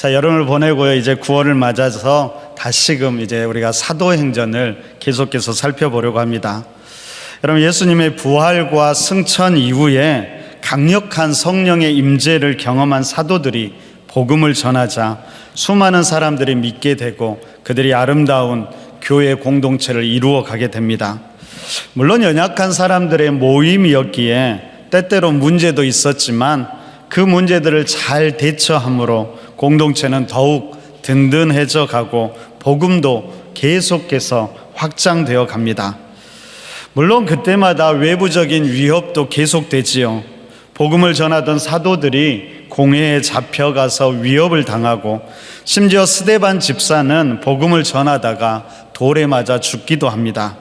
자, 여름을 보내고요. 이제 9월을 맞아서 다시금 이제 우리가 사도행전을 계속해서 살펴보려고 합니다. 여러분, 예수님의 부활과 승천 이후에 강력한 성령의 임재를 경험한 사도들이 복음을 전하자 수많은 사람들이 믿게 되고 그들이 아름다운 교회 공동체를 이루어 가게 됩니다. 물론 연약한 사람들의 모임이었기에 때때로 문제도 있었지만 그 문제들을 잘 대처함으로 공동체는 더욱 든든해져 가고 복음도 계속해서 확장되어 갑니다. 물론 그때마다 외부적인 위협도 계속되지요. 복음을 전하던 사도들이 공회에 잡혀가서 위협을 당하고 심지어 스데반 집사는 복음을 전하다가 돌에 맞아 죽기도 합니다.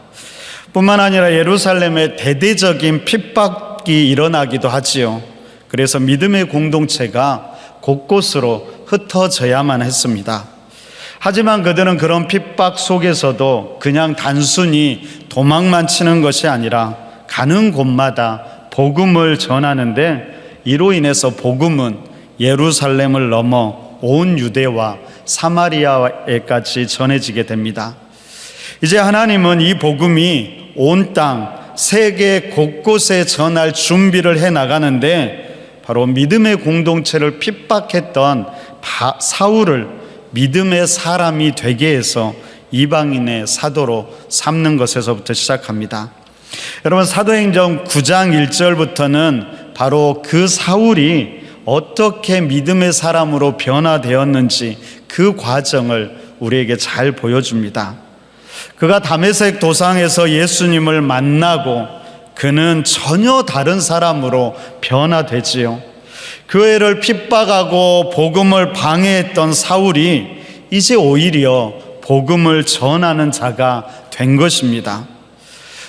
뿐만 아니라 예루살렘에 대대적인 핍박이 일어나기도 하지요. 그래서 믿음의 공동체가 곳곳으로 흩어져야만 했습니다. 하지만 그들은 그런 핍박 속에서도 그냥 단순히 도망만 치는 것이 아니라 가는 곳마다 복음을 전하는데 이로 인해서 복음은 예루살렘을 넘어 온 유대와 사마리아에까지 전해지게 됩니다. 이제 하나님은 이 복음이 온 땅, 세계 곳곳에 전할 준비를 해 나가는데 바로 믿음의 공동체를 핍박했던 사울을 믿음의 사람이 되게 해서 이방인의 사도로 삼는 것에서부터 시작합니다. 여러분, 사도행전 9장 1절부터는 바로 그 사울이 어떻게 믿음의 사람으로 변화되었는지 그 과정을 우리에게 잘 보여줍니다. 그가 다메섹 도상에서 예수님을 만나고 그는 전혀 다른 사람으로 변화되지요. 교회를 핍박하고 복음을 방해했던 사울이 이제 오히려 복음을 전하는 자가 된 것입니다.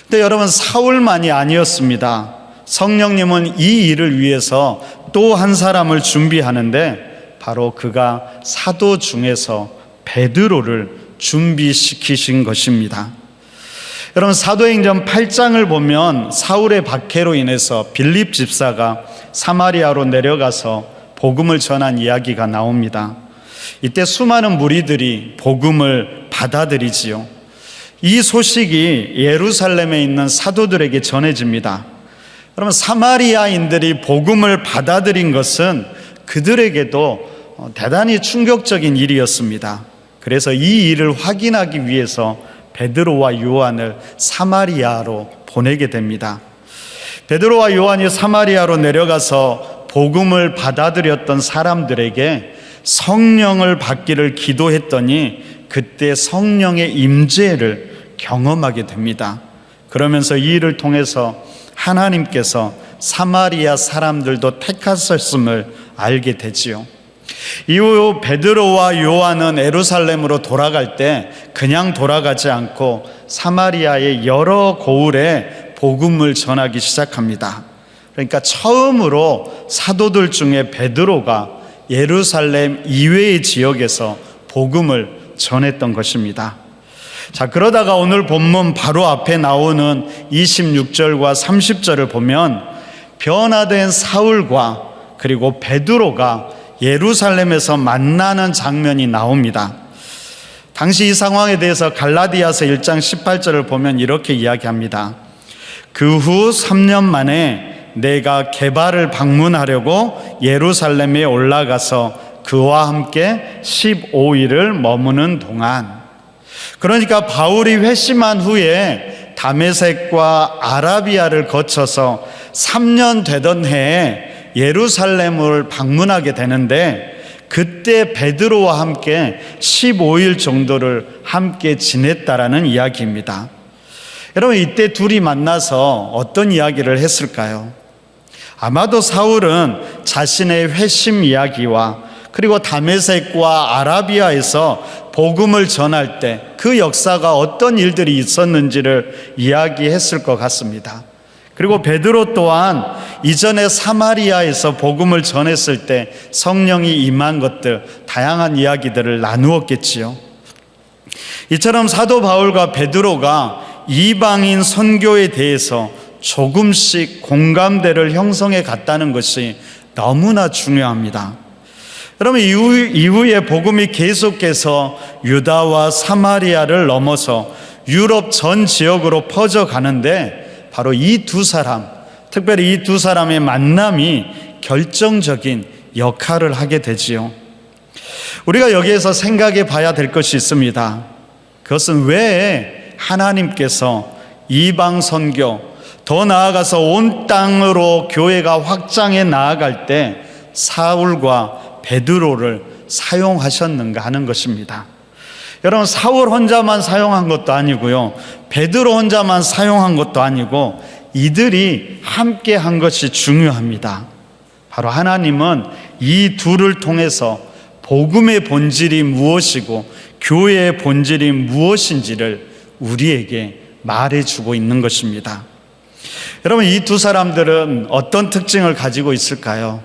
근데 여러분, 사울만이 아니었습니다. 성령님은 이 일을 위해서 또 한 사람을 준비하는데 바로 그가 사도 중에서 베드로를 준비시키신 것입니다. 여러분, 사도행전 8장을 보면 사울의 박해로 인해서 빌립 집사가 사마리아로 내려가서 복음을 전한 이야기가 나옵니다. 이때 수많은 무리들이 복음을 받아들이지요. 이 소식이 예루살렘에 있는 사도들에게 전해집니다. 여러분, 사마리아인들이 복음을 받아들인 것은 그들에게도 대단히 충격적인 일이었습니다. 그래서 이 일을 확인하기 위해서 베드로와 요한을 사마리아로 보내게 됩니다. 베드로와 요한이 사마리아로 내려가서 복음을 받아들였던 사람들에게 성령을 받기를 기도했더니 그때 성령의 임재를 경험하게 됩니다. 그러면서 이 일을 통해서 하나님께서 사마리아 사람들도 택하셨음을 알게 되지요. 이후 베드로와 요한은 예루살렘으로 돌아갈 때 그냥 돌아가지 않고 사마리아의 여러 고을에 복음을 전하기 시작합니다. 그러니까 처음으로 사도들 중에 베드로가 예루살렘 이외의 지역에서 복음을 전했던 것입니다. 자, 그러다가 오늘 본문 바로 앞에 나오는 26절과 30절을 보면 변화된 사울과 그리고 베드로가 예루살렘에서 만나는 장면이 나옵니다. 당시 이 상황에 대해서 갈라디아서 1장 18절을 보면 이렇게 이야기합니다. 그 후 3년 만에 내가 게바를 방문하려고 예루살렘에 올라가서 그와 함께 15일을 머무는 동안, 그러니까 바울이 회심한 후에 다메섹과 아라비아를 거쳐서 3년 되던 해에 예루살렘을 방문하게 되는데 그때 베드로와 함께 15일 정도를 함께 지냈다라는 이야기입니다. 여러분, 이때 둘이 만나서 어떤 이야기를 했을까요? 아마도 사울은 자신의 회심 이야기와 그리고 다메섹과 아라비아에서 복음을 전할 때 그 역사가 어떤 일들이 있었는지를 이야기했을 것 같습니다. 그리고 베드로 또한 이전에 사마리아에서 복음을 전했을 때 성령이 임한 것들, 다양한 이야기들을 나누었겠지요. 이처럼 사도 바울과 베드로가 이방인 선교에 대해서 조금씩 공감대를 형성해 갔다는 것이 너무나 중요합니다. 여러분, 이후에 복음이 계속해서 유다와 사마리아를 넘어서 유럽 전 지역으로 퍼져가는데 바로 이 두 사람, 특별히 이 두 사람의 만남이 결정적인 역할을 하게 되지요. 우리가 여기에서 생각해 봐야 될 것이 있습니다. 그것은 왜 하나님께서 이방 선교, 더 나아가서 온 땅으로 교회가 확장해 나아갈 때 사울과 베드로를 사용하셨는가 하는 것입니다. 여러분, 사울 혼자만 사용한 것도 아니고요, 베드로 혼자만 사용한 것도 아니고 이들이 함께 한 것이 중요합니다. 바로 하나님은 이 둘을 통해서 복음의 본질이 무엇이고 교회의 본질이 무엇인지를 우리에게 말해주고 있는 것입니다. 여러분, 이 두 사람들은 어떤 특징을 가지고 있을까요?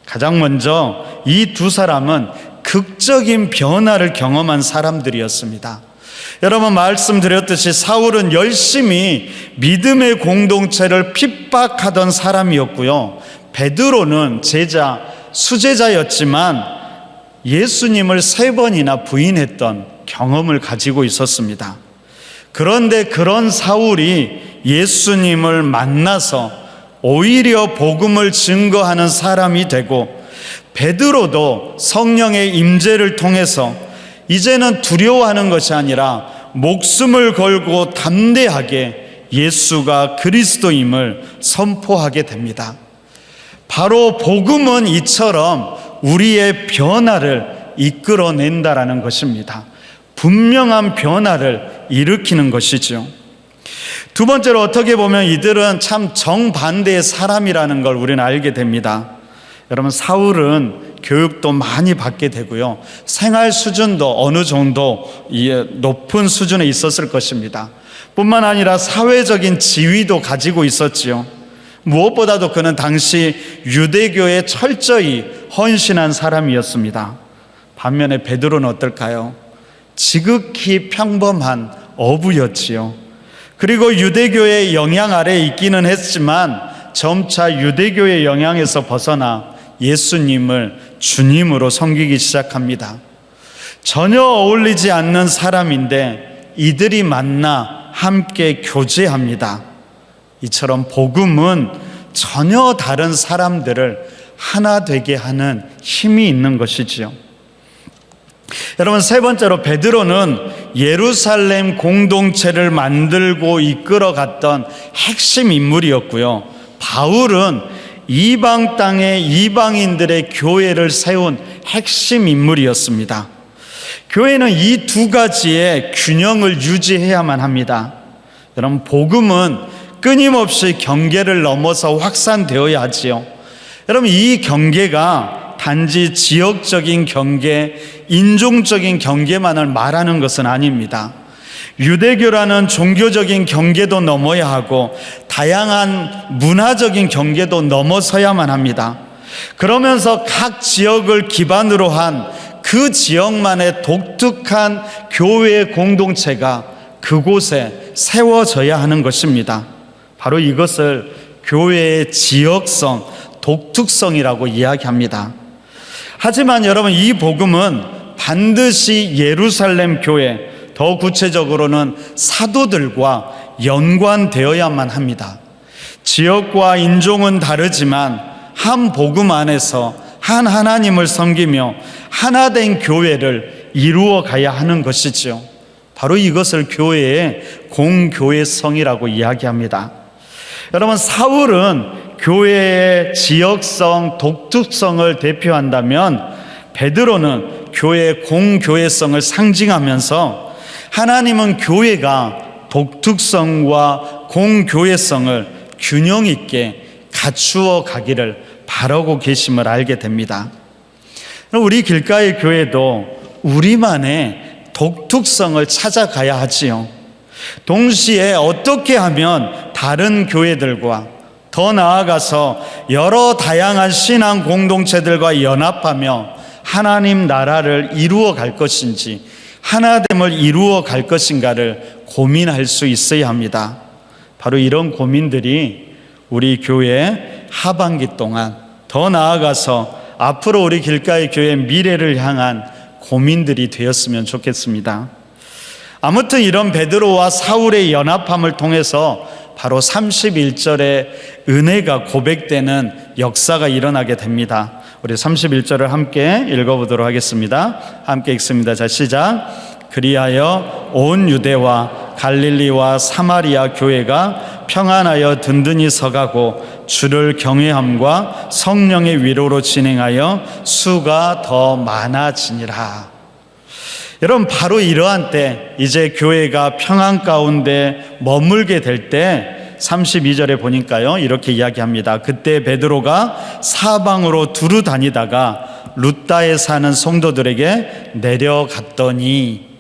가장 먼저 이 두 사람은 극적인 변화를 경험한 사람들이었습니다. 여러분, 말씀드렸듯이 사울은 열심히 믿음의 공동체를 핍박하던 사람이었고요, 베드로는 수제자였지만 예수님을 3번이나 부인했던 경험을 가지고 있었습니다. 그런데 그런 사울이 예수님을 만나서 오히려 복음을 증거하는 사람이 되고, 베드로도 성령의 임재를 통해서 이제는 두려워하는 것이 아니라 목숨을 걸고 담대하게 예수가 그리스도임을 선포하게 됩니다. 바로 복음은 이처럼 우리의 변화를 이끌어낸다라는 것입니다. 분명한 변화를 일으키는 것이죠. 두 번째로, 어떻게 보면 이들은 참 정반대의 사람이라는 걸 우리는 알게 됩니다. 여러분, 사울은 교육도 많이 받게 되고요, 생활 수준도 어느 정도 높은 수준에 있었을 것입니다. 뿐만 아니라 사회적인 지위도 가지고 있었지요. 무엇보다도 그는 당시 유대교에 철저히 헌신한 사람이었습니다. 반면에 베드로는 어떨까요? 지극히 평범한 어부였지요. 그리고 유대교의 영향 아래에 있기는 했지만 점차 유대교의 영향에서 벗어나 예수님을 주님으로 섬기기 시작합니다. 전혀 어울리지 않는 사람인데 이들이 만나 함께 교제합니다. 이처럼 복음은 전혀 다른 사람들을 하나 되게 하는 힘이 있는 것이지요. 여러분, 세 번째로, 베드로는 예루살렘 공동체를 만들고 이끌어갔던 핵심 인물이었고요, 바울은 이방 땅의 이방인들의 교회를 세운 핵심 인물이었습니다. 교회는 이 두 가지의 균형을 유지해야만 합니다. 여러분, 복음은 끊임없이 경계를 넘어서 확산되어야 하지요. 여러분, 이 경계가 단지 지역적인 경계, 인종적인 경계만을 말하는 것은 아닙니다. 유대교라는 종교적인 경계도 넘어야 하고 다양한 문화적인 경계도 넘어서야만 합니다. 그러면서 각 지역을 기반으로 한 그 지역만의 독특한 교회의 공동체가 그곳에 세워져야 하는 것입니다. 바로 이것을 교회의 지역성, 독특성이라고 이야기합니다. 하지만 여러분, 이 복음은 반드시 예루살렘 교회, 더 구체적으로는 사도들과 연관되어야만 합니다. 지역과 인종은 다르지만 한 복음 안에서 한 하나님을 섬기며 하나된 교회를 이루어 가야 하는 것이죠. 바로 이것을 교회의 공교회성이라고 이야기합니다. 여러분, 사울은 교회의 지역성, 독특성을 대표한다면 베드로는 교회의 공교회성을 상징하면서 하나님은 교회가 독특성과 공교회성을 균형 있게 갖추어 가기를 바라고 계심을 알게 됩니다. 우리 길가의 교회도 우리만의 독특성을 찾아가야 하지요. 동시에 어떻게 하면 다른 교회들과 더 나아가서 여러 다양한 신앙 공동체들과 연합하며 하나님 나라를 이루어 갈 것인지, 하나됨을 이루어 갈 것인가를 고민할 수 있어야 합니다. 바로 이런 고민들이 우리 교회 하반기 동안, 더 나아가서 앞으로 우리 길가의 교회 미래를 향한 고민들이 되었으면 좋겠습니다. 아무튼 이런 베드로와 사울의 연합함을 통해서 바로 31절에 은혜가 고백되는 역사가 일어나게 됩니다. 우리 31절을 함께 읽어보도록 하겠습니다. 함께 읽습니다. 자, 시작. 그리하여 온 유대와 갈릴리와 사마리아 교회가 평안하여 든든히 서가고 주를 경외함과 성령의 위로로 진행하여 수가 더 많아지니라. 여러분, 바로 이러한 때 이제 교회가 평안 가운데 머물게 될 때 32절에 보니까요, 이렇게 이야기합니다. 그때 베드로가 사방으로 두루 다니다가 룻다에 사는 성도들에게 내려갔더니,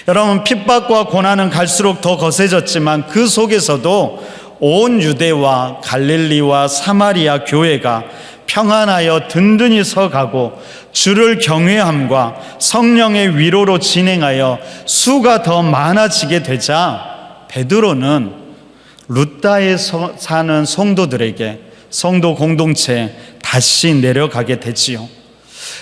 여러분, 핍박과 고난은 갈수록 더 거세졌지만 그 속에서도 온 유대와 갈릴리와 사마리아 교회가 평안하여 든든히 서가고 주를 경외함과 성령의 위로로 진행하여 수가 더 많아지게 되자 베드로는 룻다에 사는 성도들에게, 성도 공동체에 다시 내려가게 되지요.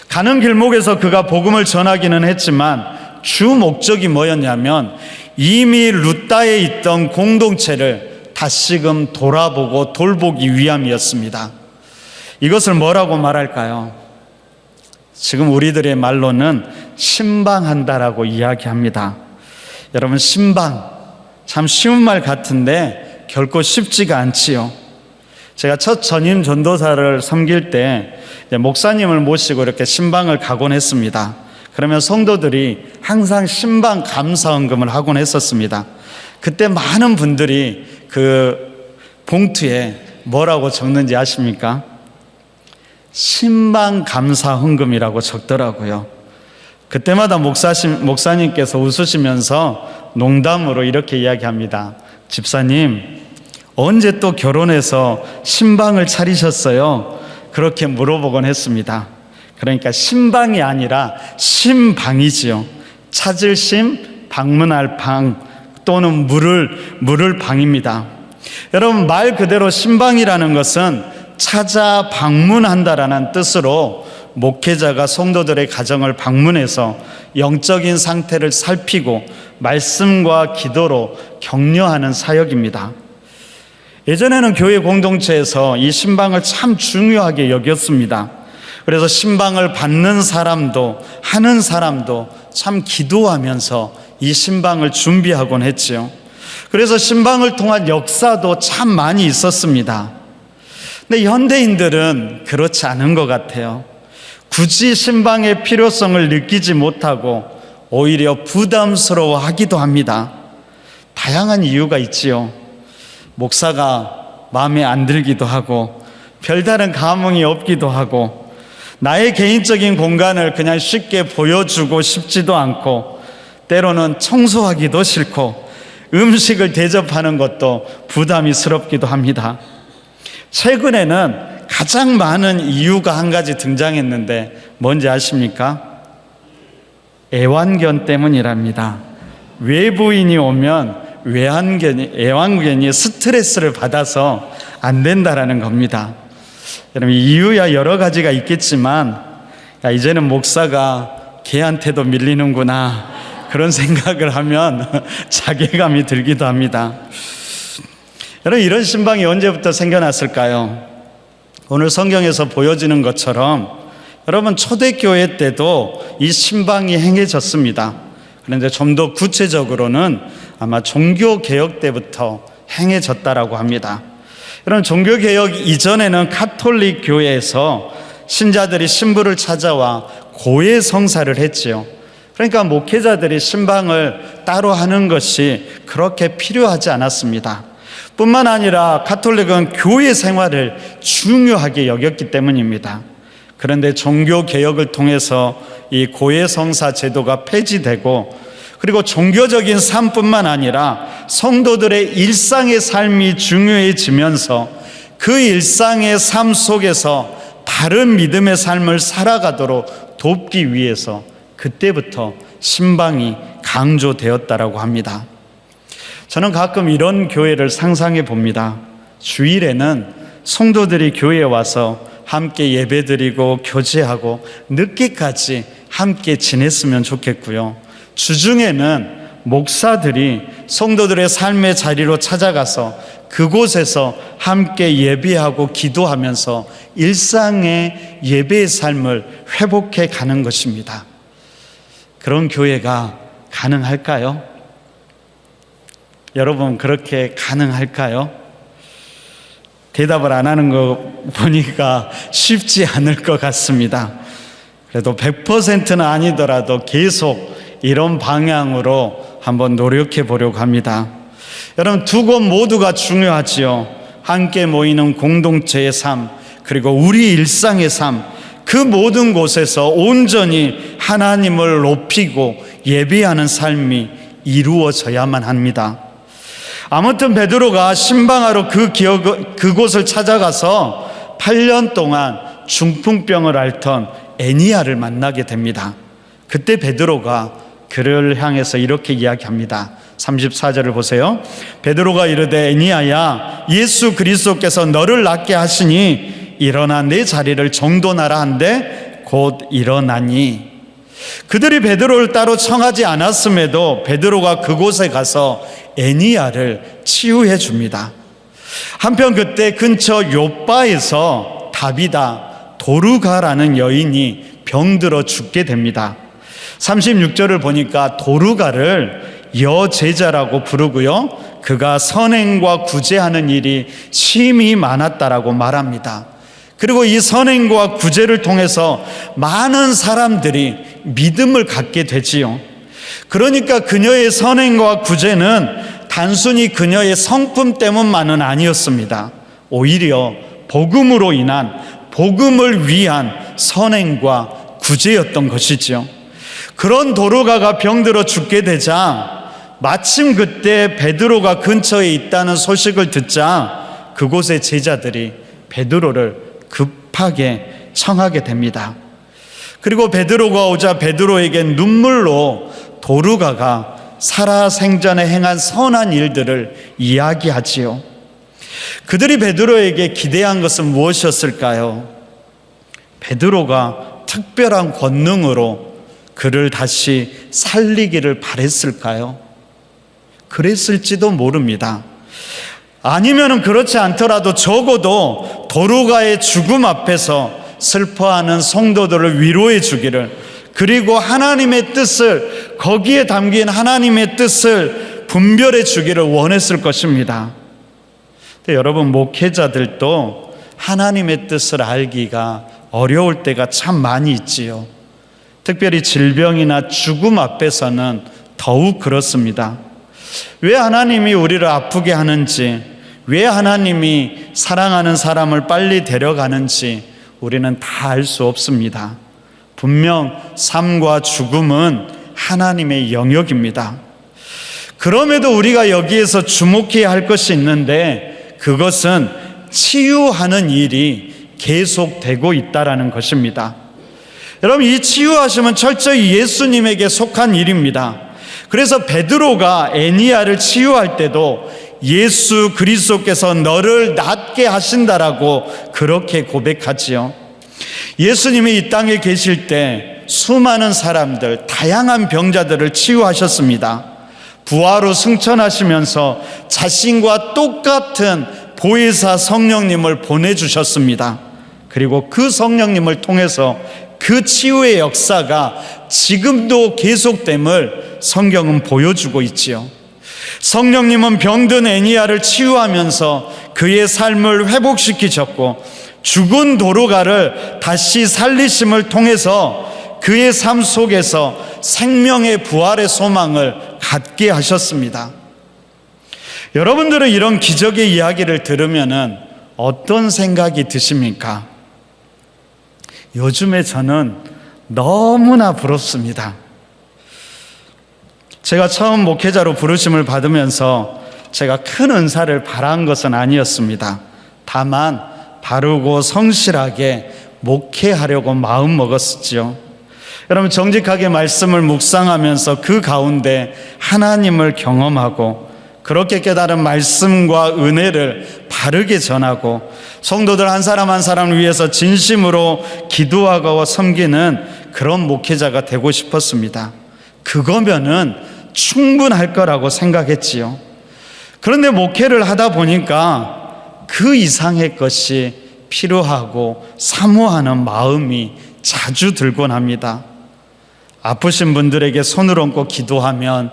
가는 길목에서 그가 복음을 전하기는 했지만 주 목적이 뭐였냐면 이미 룻다에 있던 공동체를 다시금 돌아보고 돌보기 위함이었습니다. 이것을 뭐라고 말할까요? 지금 우리들의 말로는 신방한다라고 이야기합니다. 여러분, 신방 참 쉬운 말 같은데 결코 쉽지가 않지요. 제가 첫 전임 전도사를 섬길 때 목사님을 모시고 이렇게 신방을 가곤 했습니다. 그러면 성도들이 항상 신방 감사헌금을 하곤 했었습니다. 그때 많은 분들이 그 봉투에 뭐라고 적는지 아십니까? 신방 감사 헌금이라고 적더라고요. 그때마다 목사님께서 웃으시면서 농담으로 이렇게 이야기합니다. 집사님, 언제 또 결혼해서 신방을 차리셨어요? 그렇게 물어보곤 했습니다. 그러니까 신방이 아니라 신방이지요. 찾을 심, 방문할 방 또는 물을 방입니다. 여러분, 말 그대로 신방이라는 것은 찾아 방문한다라는 뜻으로 목회자가 성도들의 가정을 방문해서 영적인 상태를 살피고 말씀과 기도로 격려하는 사역입니다. 예전에는 교회 공동체에서 이 신방을 참 중요하게 여겼습니다. 그래서 신방을 받는 사람도 하는 사람도 참 기도하면서 이 신방을 준비하곤 했지요. 그래서 신방을 통한 역사도 참 많이 있었습니다. 근데 현대인들은 그렇지 않은 것 같아요. 굳이 신방의 필요성을 느끼지 못하고 오히려 부담스러워하기도 합니다. 다양한 이유가 있지요. 목사가 마음에 안 들기도 하고, 별다른 감흥이 없기도 하고, 나의 개인적인 공간을 그냥 쉽게 보여주고 싶지도 않고, 때로는 청소하기도 싫고, 음식을 대접하는 것도 부담스럽기도 합니다. 최근에는 가장 많은 이유가 한 가지 등장했는데 뭔지 아십니까? 애완견 때문이랍니다. 외부인이 오면 애완견이 스트레스를 받아서 안 된다라는 겁니다. 여러분, 이유야 여러 가지가 있겠지만, 야, 이제는 목사가 개한테도 밀리는구나, 그런 생각을 하면 자괴감이 들기도 합니다. 여러분, 이런 신방이 언제부터 생겨났을까요? 오늘 성경에서 보여지는 것처럼 여러분, 초대교회 때도 이 신방이 행해졌습니다. 그런데 좀 더 구체적으로는 아마 종교개혁 때부터 행해졌다라고 합니다. 여러분, 종교개혁 이전에는 가톨릭 교회에서 신자들이 신부를 찾아와 고해 성사를 했지요. 그러니까 목회자들이 신방을 따로 하는 것이 그렇게 필요하지 않았습니다. 뿐만 아니라 가톨릭은 교회 생활을 중요하게 여겼기 때문입니다. 그런데 종교개혁을 통해서 이 고해성사 제도가 폐지되고, 그리고 종교적인 삶뿐만 아니라 성도들의 일상의 삶이 중요해지면서 그 일상의 삶 속에서 다른 믿음의 삶을 살아가도록 돕기 위해서 그때부터 신방이 강조되었다라고 합니다. 저는 가끔 이런 교회를 상상해 봅니다. 주일에는 성도들이 교회에 와서 함께 예배드리고 교제하고 늦게까지 함께 지냈으면 좋겠고요. 주중에는 목사들이 성도들의 삶의 자리로 찾아가서 그곳에서 함께 예배하고 기도하면서 일상의 예배의 삶을 회복해 가는 것입니다. 그런 교회가 가능할까요? 여러분, 그렇게 가능할까요? 대답을 안 하는 거 보니까 쉽지 않을 것 같습니다. 그래도 100%는 아니더라도 계속 이런 방향으로 한번 노력해 보려고 합니다. 여러분, 두 곳 모두가 중요하지요. 함께 모이는 공동체의 삶, 그리고 우리 일상의 삶, 그 모든 곳에서 온전히 하나님을 높이고 예배하는 삶이 이루어져야만 합니다. 아무튼 베드로가 신방하러 그곳을 찾아가서 8년 동안 중풍병을 앓던 에니야를 만나게 됩니다. 그때 베드로가 그를 향해서 이렇게 이야기합니다. 34절을 보세요. 베드로가 이르되 에니야야, 예수 그리스도께서 너를 낫게 하시니 일어나 내 자리를 정돈하라 한데 곧 일어나니. 그들이 베드로를 따로 청하지 않았음에도 베드로가 그곳에 가서 에니야를 치유해 줍니다. 한편 그때 근처 욥바에서 다비다 도르가라는 여인이 병들어 죽게 됩니다. 36절을 보니까 도르가를 여제자라고 부르고요, 그가 선행과 구제하는 일이 심히 많았다라고 말합니다. 그리고 이 선행과 구제를 통해서 많은 사람들이 믿음을 갖게 되지요. 그러니까 그녀의 선행과 구제는 단순히 그녀의 성품 때문만은 아니었습니다. 오히려 복음으로 인한, 복음을 위한 선행과 구제였던 것이지요. 그런 도르가가 병들어 죽게 되자 마침 그때 베드로가 근처에 있다는 소식을 듣자 그곳의 제자들이 베드로를 급하게 청하게 됩니다. 그리고 베드로가 오자 베드로에게 눈물로 도르가가 살아생전에 행한 선한 일들을 이야기하지요. 그들이 베드로에게 기대한 것은 무엇이었을까요? 베드로가 특별한 권능으로 그를 다시 살리기를 바랬을까요? 그랬을지도 모릅니다. 아니면 그렇지 않더라도 적어도 도르가의 죽음 앞에서 슬퍼하는 성도들을 위로해 주기를, 그리고 하나님의 뜻을, 거기에 담긴 하나님의 뜻을 분별해 주기를 원했을 것입니다. 근데 여러분, 목회자들도 하나님의 뜻을 알기가 어려울 때가 참 많이 있지요. 특별히 질병이나 죽음 앞에서는 더욱 그렇습니다. 왜 하나님이 우리를 아프게 하는지, 왜 하나님이 사랑하는 사람을 빨리 데려가는지 우리는 다 알 수 없습니다. 분명 삶과 죽음은 하나님의 영역입니다. 그럼에도 우리가 여기에서 주목해야 할 것이 있는데, 그것은 치유하는 일이 계속되고 있다는 것입니다. 여러분, 이 치유하심은 철저히 예수님에게 속한 일입니다. 그래서 베드로가 에니야를 치유할 때도 예수 그리스도께서 너를 낫게 하신다라고 그렇게 고백하지요. 예수님이 이 땅에 계실 때 수많은 사람들, 다양한 병자들을 치유하셨습니다. 부활로 승천하시면서 자신과 똑같은 보혜사 성령님을 보내주셨습니다. 그리고 그 성령님을 통해서 그 치유의 역사가 지금도 계속됨을 성경은 보여주고 있지요. 성령님은 병든 에니야를 치유하면서 그의 삶을 회복시키셨고, 죽은 도르가를 다시 살리심을 통해서 그의 삶 속에서 생명의 부활의 소망을 갖게 하셨습니다. 여러분들은 이런 기적의 이야기를 들으면 어떤 생각이 드십니까? 요즘에 저는 너무나 부럽습니다. 제가 처음 목회자로 부르심을 받으면서 제가 큰 은사를 바란 것은 아니었습니다. 다만 바르고 성실하게 목회하려고 마음 먹었었지요. 여러분, 정직하게 말씀을 묵상하면서 그 가운데 하나님을 경험하고 그렇게 깨달은 말씀과 은혜를 바르게 전하고 성도들 한 사람 한 사람을 위해서 진심으로 기도하고 섬기는 그런 목회자가 되고 싶었습니다. 그거면은 충분할 거라고 생각했지요. 그런데 목회를 하다 보니까 그 이상의 것이 필요하고 사모하는 마음이 자주 들곤 합니다. 아프신 분들에게 손을 얹고 기도하면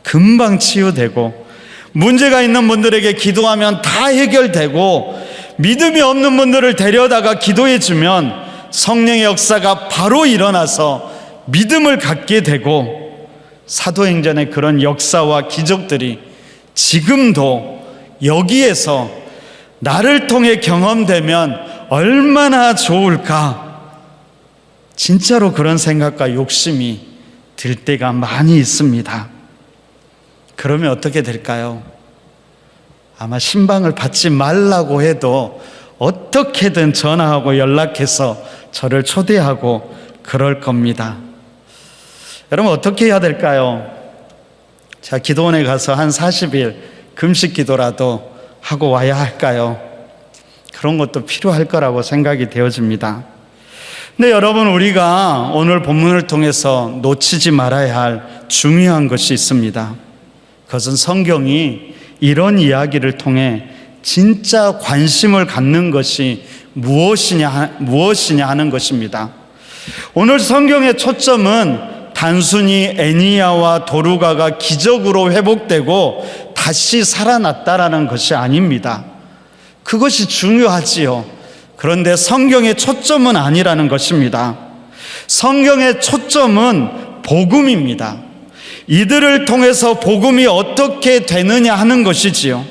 금방 치유되고, 문제가 있는 분들에게 기도하면 다 해결되고, 믿음이 없는 분들을 데려다가 기도해 주면 성령의 역사가 바로 일어나서 믿음을 갖게 되고, 사도행전의 그런 역사와 기적들이 지금도 여기에서 나를 통해 경험되면 얼마나 좋을까, 진짜로 그런 생각과 욕심이 들 때가 많이 있습니다. 그러면 어떻게 될까요? 아마 신방을 받지 말라고 해도 어떻게든 전화하고 연락해서 저를 초대하고 그럴 겁니다. 여러분, 어떻게 해야 될까요? 자, 기도원에 가서 한 40일 금식 기도라도 하고 와야 할까요? 그런 것도 필요할 거라고 생각이 되어집니다. 근데 여러분, 우리가 오늘 본문을 통해서 놓치지 말아야 할 중요한 것이 있습니다. 그것은 성경이 이런 이야기를 통해 진짜 관심을 갖는 것이 무엇이냐 하는 것입니다. 오늘 성경의 초점은 단순히 애니야와 도루가가 기적으로 회복되고 다시 살아났다라는 것이 아닙니다. 그것이 중요하지요. 그런데 성경의 초점은 아니라는 것입니다. 성경의 초점은 복음입니다. 이들을 통해서 복음이 어떻게 되느냐 하는 것이지요.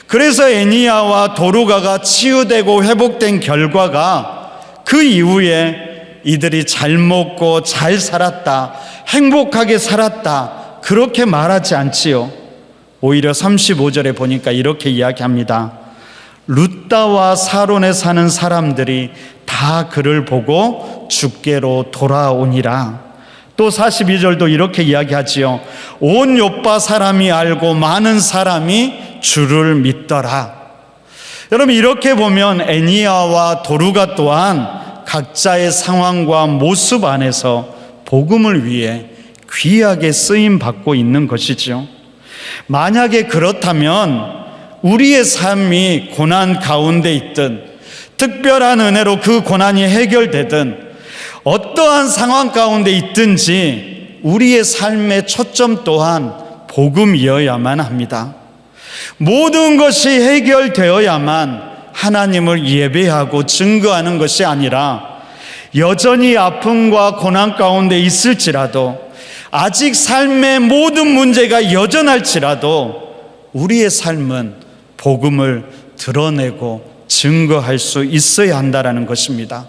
그래서 애니야와 도루가가 치유되고 회복된 결과가 그 이후에 이들이 잘 먹고 잘 살았다, 행복하게 살았다, 그렇게 말하지 않지요. 오히려 35절에 보니까 이렇게 이야기합니다. 룻다와 사론에 사는 사람들이 다 그를 보고 주께로 돌아오니라. 또 42절도 이렇게 이야기하지요. 온 요빠 사람이 알고 많은 사람이 주를 믿더라. 여러분, 이렇게 보면 애니야와 도루가 또한 각자의 상황과 모습 안에서 복음을 위해 귀하게 쓰임 받고 있는 것이죠. 만약에 그렇다면 우리의 삶이 고난 가운데 있든, 특별한 은혜로 그 고난이 해결되든, 어떠한 상황 가운데 있든지 우리의 삶의 초점 또한 복음이어야만 합니다. 모든 것이 해결되어야만 하나님을 예배하고 증거하는 것이 아니라, 여전히 아픔과 고난 가운데 있을지라도, 아직 삶의 모든 문제가 여전할지라도 우리의 삶은 복음을 드러내고 증거할 수 있어야 한다는 것입니다.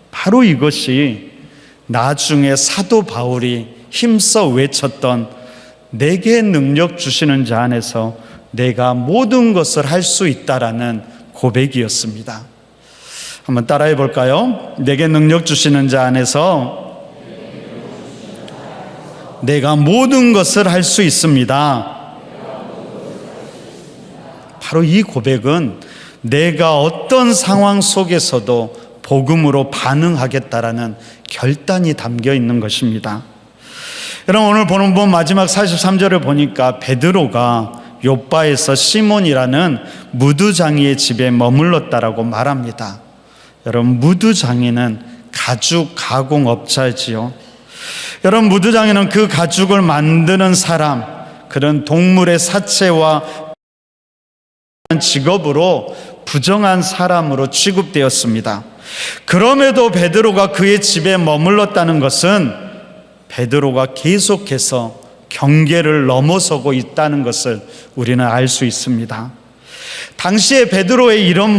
바로 이것이 나중에 사도 바울이 힘써 외쳤던 내게 능력 주시는 자 안에서 내가 모든 것을 할 수 있다라는 고백이었습니다. 한번 따라해 볼까요? 내게 능력 주시는 자 안에서 내가 모든 것을 할 수 있습니다. 바로 이 고백은 내가 어떤 상황 속에서도 복음으로 반응하겠다라는 결단이 담겨 있는 것입니다. 여러분, 오늘 보는 본 마지막 43절을 보니까 베드로가 요빠에서 시몬이라는 무두장이의 집에 머물렀다라고 말합니다. 여러분, 무두장이는 가죽 가공업자지요. 여러분, 무두장이는 그 가죽을 만드는 사람, 그런 동물의 사체와 직업으로 부정한 사람으로 취급되었습니다. 그럼에도 베드로가 그의 집에 머물렀다는 것은 베드로가 계속해서 경계를 넘어서고 있다는 것을 우리는 알 수 있습니다. 당시에 베드로의 이런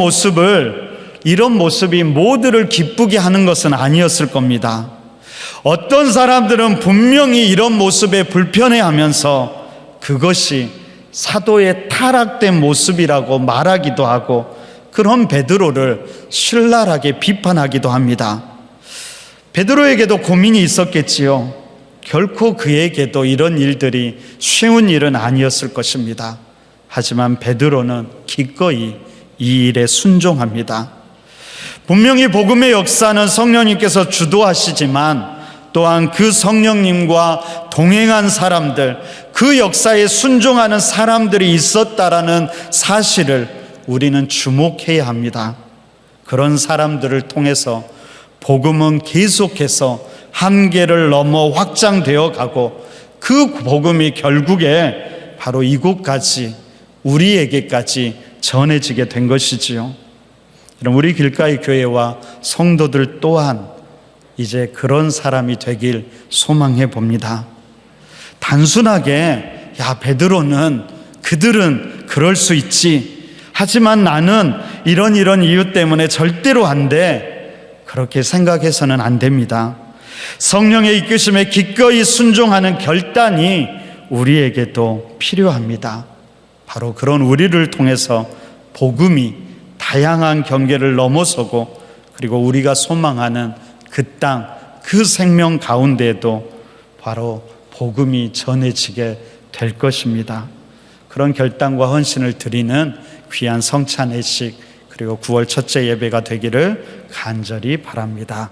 모습이 모두를 기쁘게 하는 것은 아니었을 겁니다. 어떤 사람들은 분명히 이런 모습에 불편해하면서 그것이 사도의 타락된 모습이라고 말하기도 하고, 그런 베드로를 신랄하게 비판하기도 합니다. 베드로에게도 고민이 있었겠지요. 결코 그에게도 이런 일들이 쉬운 일은 아니었을 것입니다. 하지만 베드로는 기꺼이 이 일에 순종합니다. 분명히 복음의 역사는 성령님께서 주도하시지만 또한 그 성령님과 동행한 사람들, 그 역사에 순종하는 사람들이 있었다라는 사실을 우리는 주목해야 합니다. 그런 사람들을 통해서 복음은 계속해서 한계를 넘어 확장되어 가고 그 복음이 결국에 바로 이곳까지, 우리에게까지 전해지게 된 것이지요. 그럼 우리 길가의 교회와 성도들 또한 이제 그런 사람이 되길 소망해 봅니다. 단순하게 베드로는 그들은 그럴 수 있지, 하지만 나는 이런 이유 때문에 절대로 안 돼, 그렇게 생각해서는 안 됩니다. 성령의 이끄심에 기꺼이 순종하는 결단이 우리에게도 필요합니다. 바로 그런 우리를 통해서 복음이 다양한 경계를 넘어서고 그리고 우리가 소망하는 그 땅, 그 생명 가운데에도 바로 복음이 전해지게 될 것입니다. 그런 결단과 헌신을 드리는 귀한 성찬회식 그리고 9월 첫째 예배가 되기를 간절히 바랍니다.